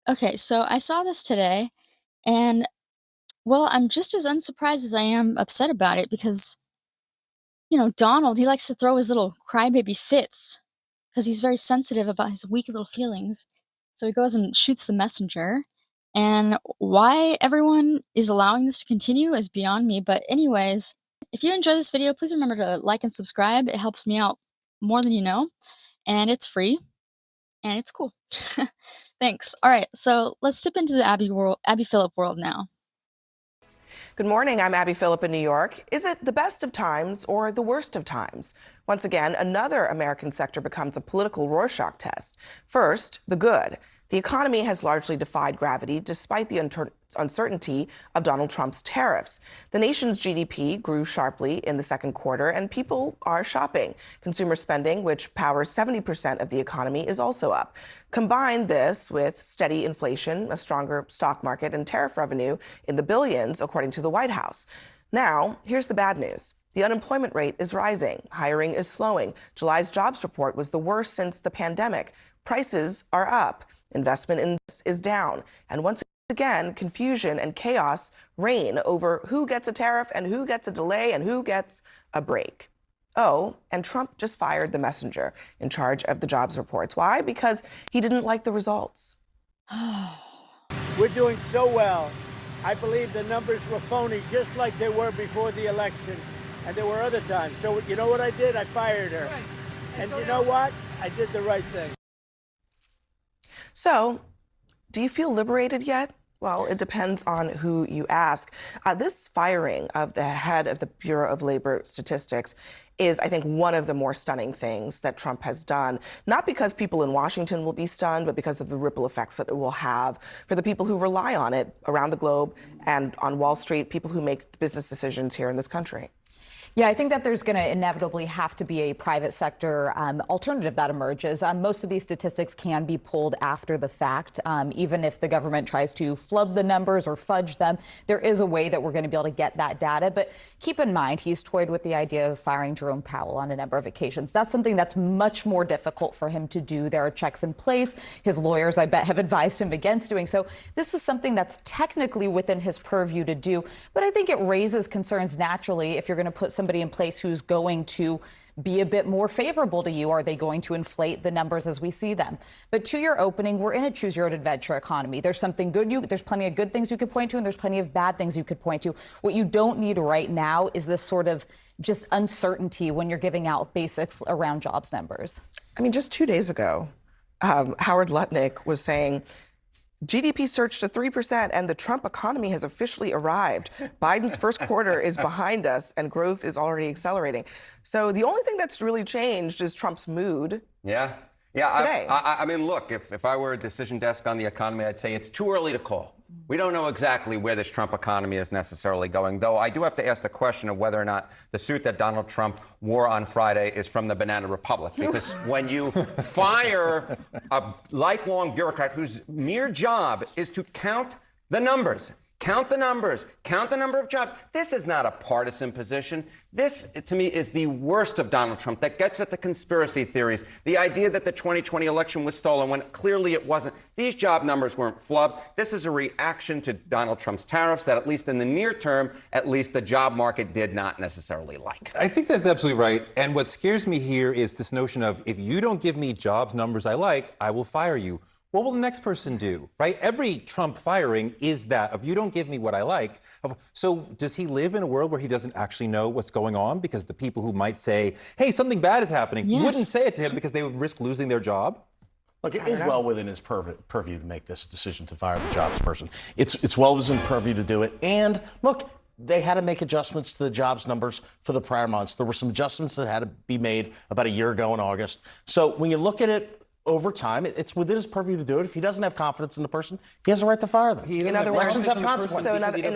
Okay, so I saw this today, and well, I'm just as unsurprised as I am upset about it because, Donald, he likes to throw his little crybaby fits because he's very sensitive about his weak little feelings. So he goes and shoots the messenger. And why everyone is allowing this to continue is beyond me. But, anyways, if you enjoy this video, please remember to like and subscribe. It helps me out more than you know, and it's free. And it's cool. Thanks. All right, so let's dip into the Abby Phillip world now. Good morning, I'm Abby Phillip in New York. Is it the best of times or the worst of times? Once again, another American sector becomes a political Rorschach test. First, the good. The economy has largely defied gravity despite the uncertainty of Donald Trump's tariffs. The nation's GDP grew sharply in the second quarter, and people are shopping. Consumer spending, which powers 70% of the economy, is also up. Combine this with steady inflation, a stronger stock market, and tariff revenue in the billions, according to the White House. Now, here's the bad news. The unemployment rate is rising. Hiring is slowing. July's jobs report was the worst since the pandemic. Prices are up. Investment in this is down. And once again, confusion and chaos reign over who gets a tariff and who gets a delay and who gets a break. Oh, and Trump just fired the messenger in charge of the jobs reports. Why? Because he didn't like the results. We're doing so well. I believe the numbers were phony, just like they were before the election. And there were other times. So you know what I did? I fired her. Right. And you know what? I did the right thing. So, do you feel liberated yet? Well, it depends on who you ask. This firing of the head of the Bureau of Labor Statistics is, I think, one of the more stunning things that Trump has done, not because people in Washington will be stunned, but because of the ripple effects that it will have for the people who rely on it around the globe and on Wall Street, people who make business decisions here in this country. Yeah, I think that there's going to inevitably have to be a private sector alternative that emerges. Most of these statistics can be pulled after the fact. Even if the government tries to flood the numbers or fudge them, there is a way that we're going to be able to get that data. But keep in mind, he's toyed with the idea of firing Jerome Powell on a number of occasions. That's something that's much more difficult for him to do. There are checks in place. His lawyers, I bet, have advised him against doing so. This is something that's technically within his purview to do. But I think it raises concerns naturally if you're going to put somebody in place who's going to be a bit more favorable to you. Are they going to inflate the numbers as we see them? But to your opening, we're in a choose your own adventure economy. There's something good. There's plenty of good things you could point to, and there's plenty of bad things you could point to. What you don't need right now is this sort of just uncertainty when you're giving out basics around jobs numbers. I mean, just 2 days ago, Howard Lutnick was saying, GDP surged to 3%, and the Trump economy has officially arrived. Biden's first quarter is behind us, and growth is already accelerating. So the only thing that's really changed is Trump's mood. Yeah. Today. I mean, look, if I were a decision desk on the economy, I'd say it's too early to call. We don't know exactly where this Trump economy is necessarily going, though I do have to ask the question of whether or not the suit that Donald Trump wore on Friday is from the Banana Republic. Because when you fire a lifelong bureaucrat whose mere job is to count the numbers, count the number of jobs. This is not a partisan position. This, to me, is the worst of Donald Trump that gets at the conspiracy theories. The idea that the 2020 election was stolen when clearly it wasn't. These job numbers weren't flubbed. This is a reaction to Donald Trump's tariffs that, at least in the near term, at least the job market did not necessarily like. I think that's absolutely right. And what scares me here is this notion of, if you don't give me jobs numbers I like, I will fire you. What will the next person do, right? Every Trump firing is that, if you don't give me what I like. So does he live in a world where he doesn't actually know what's going on? Because the people who might say, hey, something bad is happening, wouldn't say it to him because they would risk losing their job? Look, it is well within his purview to make this decision to fire the jobs person. It's well within purview to do it. And look, they had to make adjustments to the jobs numbers for the prior months. There were some adjustments that had to be made about a year ago in August. So when you look at it over time, it's within his purview to do it. If he doesn't have confidence in the person, he has a right to fire them. In other words, elections have consequences. So in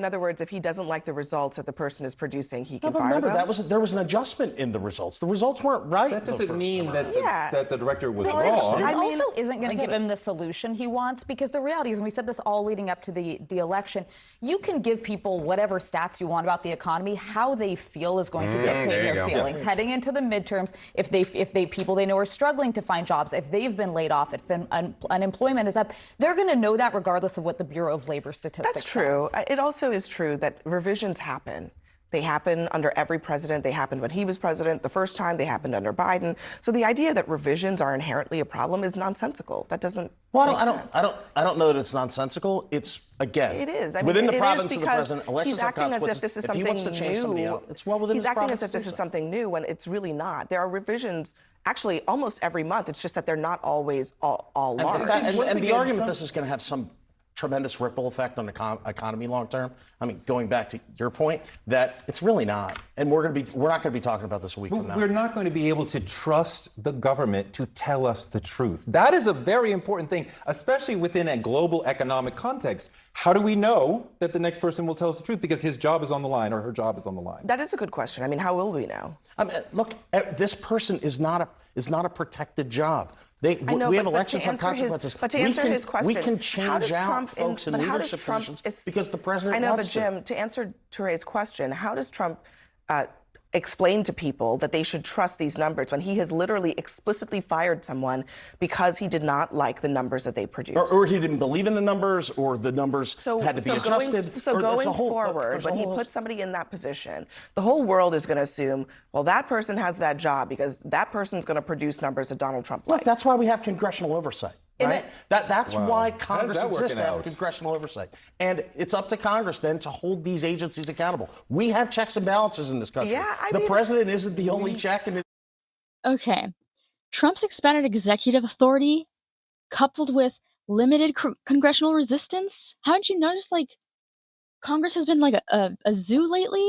other words, if he doesn't like the results that the person is producing, he can fire remember, them. there was an adjustment in the results. The results weren't right. That doesn't mean that the director was But wrong. This also isn't going to give him the solution he wants, because the reality is, and we said this all leading up to the election, you can give people whatever stats you want about the economy. How they feel is going to dictate their feelings. Heading into the midterms, if people they know are struggling, struggling to find jobs, if they've been laid off, if unemployment is up, they're going to know that regardless of what the Bureau of Labor Statistics That's true. says. It also is true that revisions happen. They happen under every president. They happened when he was president the first time. They happened under Biden. So the idea that revisions are inherently a problem is nonsensical. That doesn't. Well, I don't know that it's nonsensical. It's, again, it is. I mean, within the it province is of the president. Elections he's have acting as consequences. if this is If he wants to something change somebody new. out, it's well within He's his acting province as if to do this is so. something new when it's really not. There are revisions. Actually, almost every month. It's just that they're not always all large. And the argument this is going to have some tremendous ripple effect on the economy long term. I mean, going back to your point, that it's really not. And we're not going to be talking about this a week from now. We're not going to be able to trust the government to tell us the truth. That is a very important thing, especially within a global economic context. How do we know that the next person will tell us the truth because his job is on the line or her job is on the line? That is a good question. I mean, how will we know? I mean, look, this person is not a protected job. We have elections on consequences. But to answer his question, we can change out folks in leadership positions because the president wants to. I know, but Jim, to answer Touré's question, how does Trump explain to people that they should trust these numbers when he has literally explicitly fired someone because he did not like the numbers that they produced? Or he didn't believe in the numbers, or the numbers had to be adjusted. Going forward, when he puts somebody in that position, the whole world is going to assume, well, that person has that job because that person's going to produce numbers that Donald Trump likes. Look, that's why we have congressional oversight. Right? That's why Congress exists to have congressional oversight. And it's up to Congress then to hold these agencies accountable. We have checks and balances in this country. Yeah, the president isn't the only check. Okay. Trump's expanded executive authority coupled with limited congressional resistance. Haven't you noticed, like, Congress has been like a zoo lately?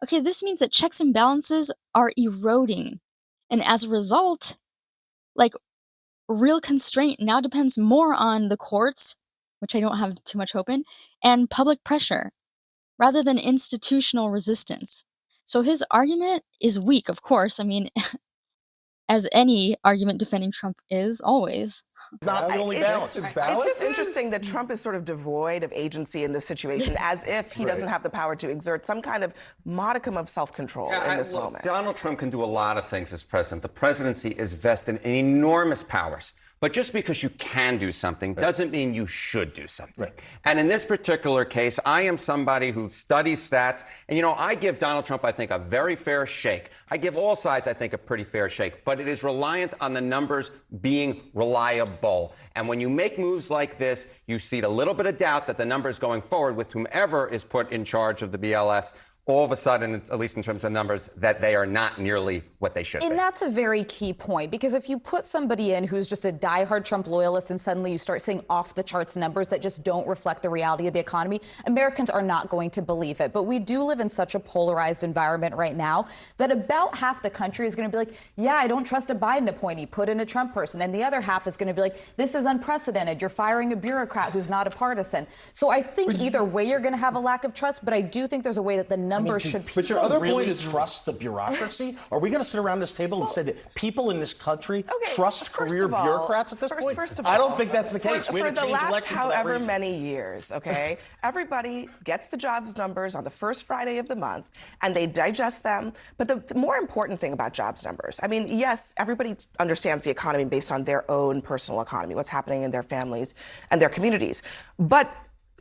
Okay, this means that checks and balances are eroding. And as a result, like, real constraint now depends more on the courts, which I don't have too much hope in, and public pressure, rather than institutional resistance. So his argument is weak, of course. I mean, as any argument defending Trump is, always. It's not the only balance. It's just interesting that Trump is sort of devoid of agency in this situation, as if he doesn't have the power to exert some kind of modicum of self-control in this moment. Donald Trump can do a lot of things as president. The presidency is vested in enormous powers. But just because you can do something doesn't mean you should do something. Right. And in this particular case, I am somebody who studies stats. And, you know, I give Donald Trump, I think, a very fair shake. I give all sides, I think, a pretty fair shake. But it is reliant on the numbers being reliable. And when you make moves like this, you see a little bit of doubt that the numbers going forward with whomever is put in charge of the BLS, all of a sudden, at least in terms of numbers, that they are not nearly what they should be. And that's a very key point, because if you put somebody in who's just a diehard Trump loyalist and suddenly you start seeing off-the-charts numbers that just don't reflect the reality of the economy, Americans are not going to believe it. But we do live in such a polarized environment right now that about half the country is going to be like, yeah, I don't trust a Biden appointee, put in a Trump person. And the other half is going to be like, this is unprecedented. You're firing a bureaucrat who's not a partisan. So I think either way you're going to have a lack of trust, but I do think there's a way that the numbers should. But your other point is trust the bureaucracy. Are we going to sit around this table and say that people in this country trust career bureaucrats at this point? First of all, I don't think that's the case. For the last however many years, okay, everybody gets the jobs numbers on the first Friday of the month, and they digest them. But the more important thing about jobs numbers, I mean, yes, everybody understands the economy based on their own personal economy, what's happening in their families and their communities. But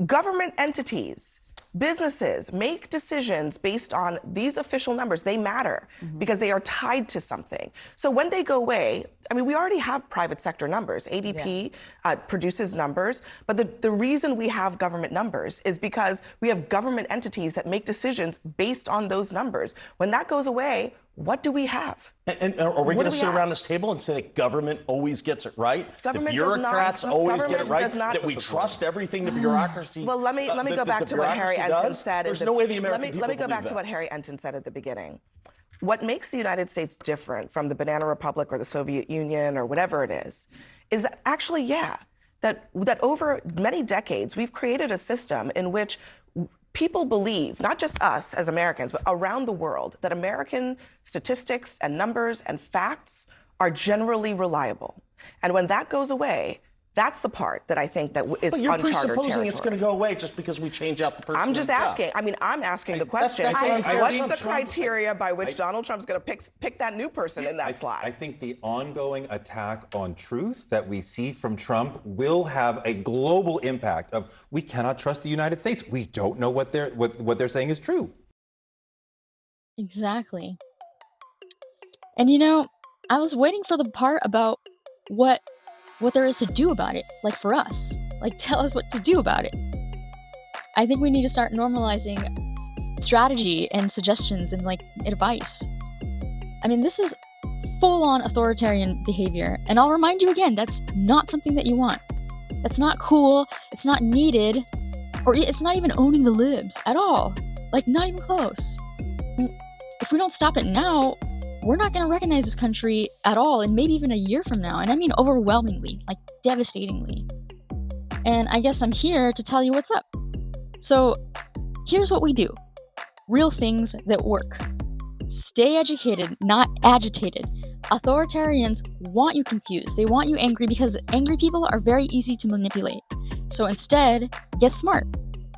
government entities, businesses make decisions based on these official numbers. They matter because they are tied to something. So when they go away, I mean, we already have private sector numbers. ADP produces numbers, but the reason we have government numbers is because we have government entities that make decisions based on those numbers. When that goes away, what do we have? And are we going to sit around this table and say that government always gets it right? Government the bureaucrats always get it right? That we trust everything the bureaucracy Well, let me go back to what Harry Enton said. There's no way the American people Let me go back believe to what Harry Enton said at the beginning. What makes the United States different from the Banana Republic or the Soviet Union or whatever it is that actually, that over many decades, we've created a system in which people believe, not just us as Americans, but around the world, that American statistics and numbers and facts are generally reliable. And when that goes away, That's the part that I think that is But you're uncharted presupposing territory. it's going to go away just because we change out the person. I'm just in the job. asking. I mean, I'm asking the question. that's what I'm saying. What's Trump- the criteria by which Donald Trump's going to pick that new person in that slot? I think the ongoing attack on truth that we see from Trump will have a global impact of we cannot trust the United States. We don't know what they're saying is true. Exactly. And you know, I was waiting for the part about what there is to do about it, like for us. Like, tell us what to do about it. I think we need to start normalizing strategy and suggestions and, like, advice. I mean, this is full-on authoritarian behavior. And I'll remind you again, that's not something that you want. That's not cool. It's not needed. Or it's not even owning the libs at all. Like, not even close. And if we don't stop it now, we're not going to recognize this country at all, and maybe even a year from now. And I mean overwhelmingly, like devastatingly. And I guess I'm here to tell you what's up. So here's what we do. Real things that work. Stay educated, not agitated. Authoritarians want you confused. They want you angry because angry people are very easy to manipulate. So instead, get smart.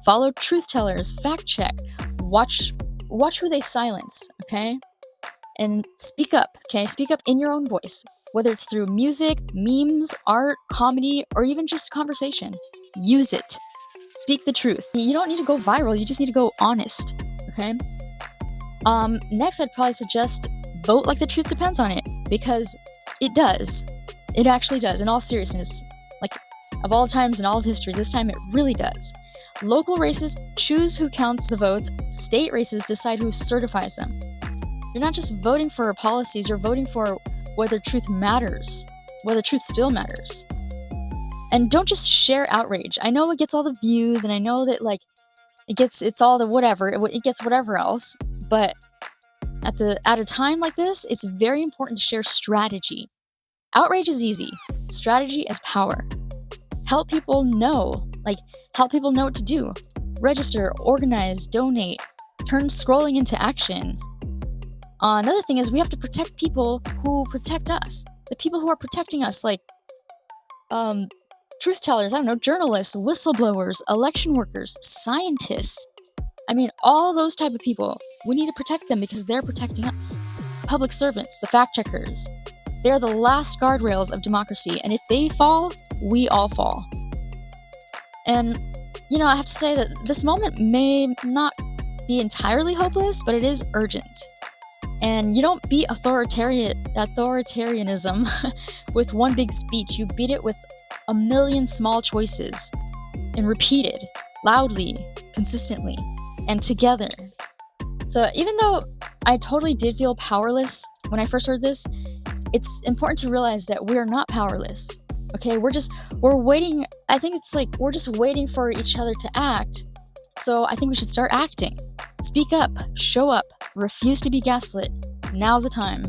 Follow truth tellers, fact check, watch who they silence, okay? And speak up, okay? Speak up in your own voice, whether it's through music, memes, art, comedy, or even just conversation. Use it. Speak the truth. You don't need to go viral, you just need to go honest, okay? Next, I'd probably suggest vote like the truth depends on it, because it does. It actually does, in all seriousness. Like, of all times in all of history, this time it really does. Local races choose who counts the votes. State races decide who certifies them. You're not just voting for policies, you're voting for whether truth matters, whether truth still matters. And don't just share outrage. I know it gets all the views, and I know that, like, it's all the whatever, it gets whatever else, but at a time like this, it's very important to share strategy. Outrage is easy. Strategy is power. Help people know what to do. Register, organize, donate, turn scrolling into action. Another thing is we have to protect people who protect us. The people who are protecting us, like truth tellers, I don't know, journalists, whistleblowers, election workers, scientists. I mean, all those type of people. We need to protect them because they're protecting us. Public servants, the fact checkers. They're the last guardrails of democracy, and if they fall, we all fall. And, you know, I have to say that this moment may not be entirely hopeless, but it is urgent. And you don't beat authoritarianism with one big speech. You beat it with a million small choices, and repeated, loudly, consistently, and together. So even though I totally did feel powerless when I first heard this, it's important to realize that we are not powerless. Okay, we're waiting. I think it's like we're just waiting for each other to act. So I think we should start acting. Speak up, show up, refuse to be gaslit. Now's the time.